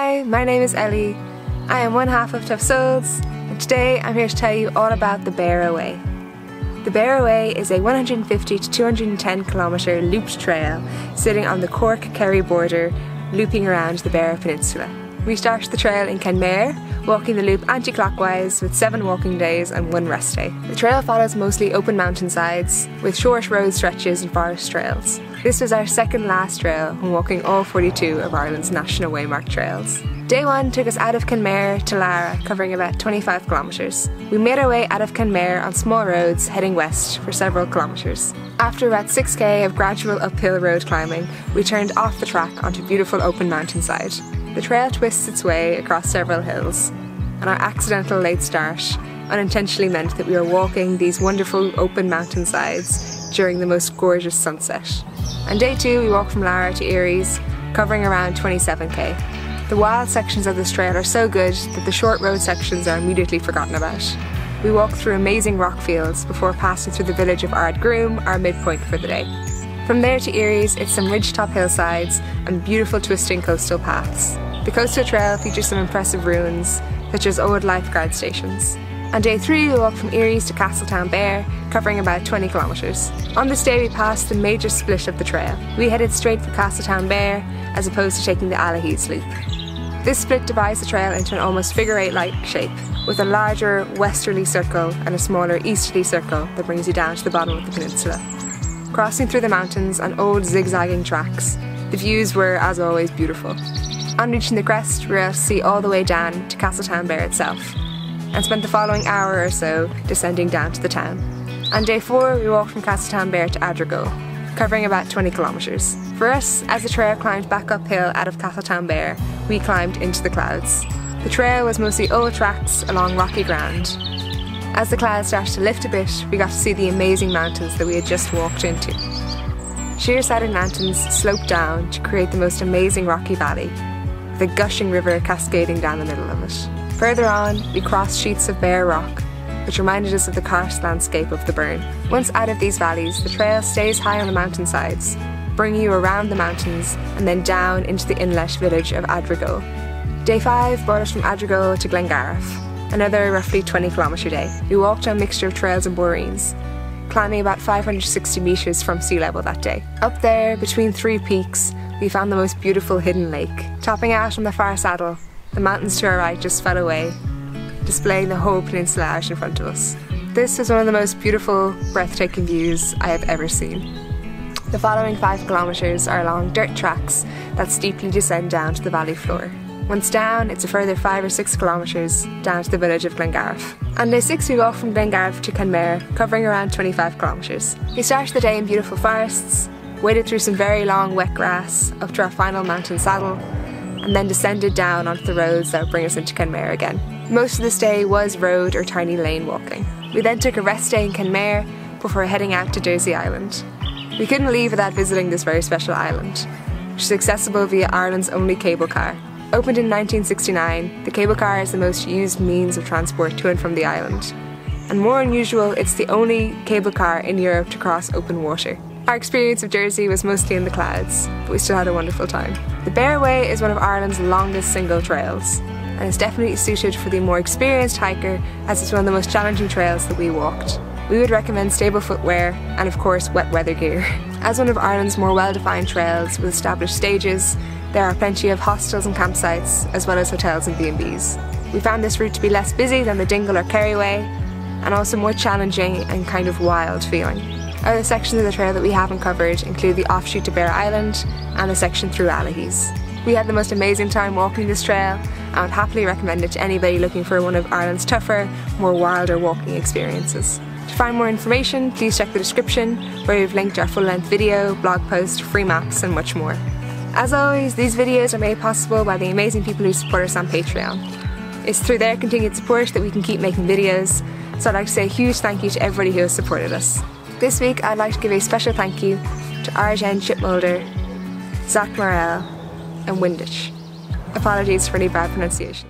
Hi, my name is Ellie. I am one half of Tough Souls, and today I'm here to tell you all about the Beara Way. The Beara Way is a 150 to 210 kilometre looped trail sitting on the Cork-Kerry border, looping around the Beara Peninsula. We start the trail in Kenmare, walking the loop anti-clockwise with 7 walking days and 1 rest day. The trail follows mostly open mountainsides with short road stretches and forest trails. This was our second last trail when walking all 42 of Ireland's National Waymark trails. Day 1 took us out of Kenmare to Lara, covering about 25 kilometres. We made our way out of Kenmare on small roads heading west for several kilometres. After about 6k of gradual uphill road climbing, we turned off the track onto beautiful open mountainside. The trail twists its way across several hills, and our accidental late start unintentionally meant that we were walking these wonderful open mountainsides during the most gorgeous sunset. On day 2 we walked from Lara to Erries, covering around 27k. The wild sections of this trail are so good that the short road sections are immediately forgotten about. We walked through amazing rock fields before passing through the village of Ardgroom, our midpoint for the day. From there to Erries, it's some ridgetop hillsides and beautiful twisting coastal paths. The coastal trail features some impressive ruins, such as old lifeguard stations. On day 3 we walked from Erries to Castletownbere, covering about 20 kilometres. On this day we passed the major split of the trail. We headed straight for Castletownbere as opposed to taking the Allihies loop. This split divides the trail into an almost figure-8-like shape, with a larger westerly circle and a smaller easterly circle that brings you down to the bottom of the peninsula. Crossing through the mountains on old zigzagging tracks, the views were, as always, beautiful. On reaching the crest, we were able to see all the way down to Castletownbere itself, and spent the following hour or so descending down to the town. On day 4 we walked from Castletownbere to Adrigole, covering about 20 kilometres. For us, as the trail climbed back uphill out of Castletownbere, we climbed into the clouds. The trail was mostly old tracks along rocky ground. As the clouds started to lift a bit, we got to see the amazing mountains that we had just walked into. Sheer-sided mountains sloped down to create the most amazing rocky valley, with a gushing river cascading down the middle of it. Further on, we crossed sheets of bare rock, which reminded us of the karst landscape of the Burn. Once out of these valleys, the trail stays high on the mountainsides, bringing you around the mountains and then down into the inlet village of Adrigole. Day 5 brought us from Adrigole to Glengariff, another roughly 20 kilometre day. We walked on a mixture of trails and boreens, climbing about 560 metres from sea level that day. Up there, between 3 peaks, we found the most beautiful hidden lake. Topping out on the far saddle, the mountains to our right just fell away, displaying the whole peninsula out in front of us. This was one of the most beautiful, breathtaking views I have ever seen. The following 5 kilometres are along dirt tracks that steeply descend down to the valley floor. Once down, it's a further 5 or 6 kilometres down to the village of Glengariff. On day 6 we walked from Glengariff to Kenmare, covering around 25 kilometres. We started the day in beautiful forests, waded through some very long wet grass up to our final mountain saddle, and then descended down onto the roads that would bring us into Kenmare again. Most of this day was road or tiny lane walking. We then took a rest day in Kenmare before heading out to Dursey Island. We couldn't leave without visiting this very special island, which is accessible via Ireland's only cable car. Opened in 1969, the cable car is the most used means of transport to and from the island. And more unusual, it's the only cable car in Europe to cross open water. Our experience of Dursey was mostly in the clouds, but we still had a wonderful time. The Beara Way is one of Ireland's longest single trails, and is definitely suited for the more experienced hiker, as it's one of the most challenging trails that we walked. We would recommend stable footwear and of course wet weather gear. As one of Ireland's more well-defined trails with established stages, there are plenty of hostels and campsites, as well as hotels and B&Bs. We found this route to be less busy than the Dingle or Kerry Way, and also more challenging and kind of wild feeling. Other sections of the trail that we haven't covered include the offshoot to Beara Island and the section through Allihies. We had the most amazing time walking this trail and would happily recommend it to anybody looking for one of Ireland's tougher, more wilder walking experiences. To find more information, please check the description, where we've linked our full-length video, blog post, free maps and much more. As always, these videos are made possible by the amazing people who support us on Patreon. It's through their continued support that we can keep making videos, so I'd like to say a huge thank you to everybody who has supported us. This week I'd like to give a special thank you to Arjen Chipmulder, Zach Morel and Winditch. Apologies for any bad pronunciation.